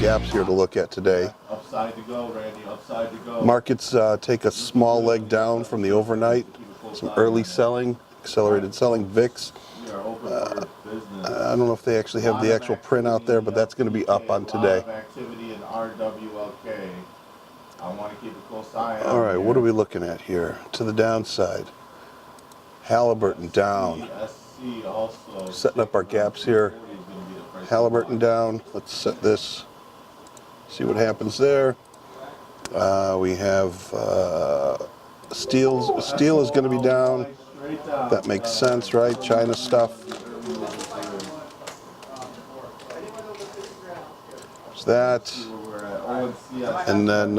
gaps here to look at today. Upside to go, Randy. Upside to go. Markets take a small leg down from the overnight. Some early selling, accelerated selling, VIX. We are open for business. I don't know if they actually have the actual print out there, but that's going to be up on today. A lot of activity in RWLK. I want to keep a close eye on. All right, what are we looking at here? To the downside. Halliburton down. SC also. Setting up our gaps here. Halliburton down. Let's set this. See what happens there. We have steel. Steel is going to be down. That makes sense, right? China stuff. There's that. And then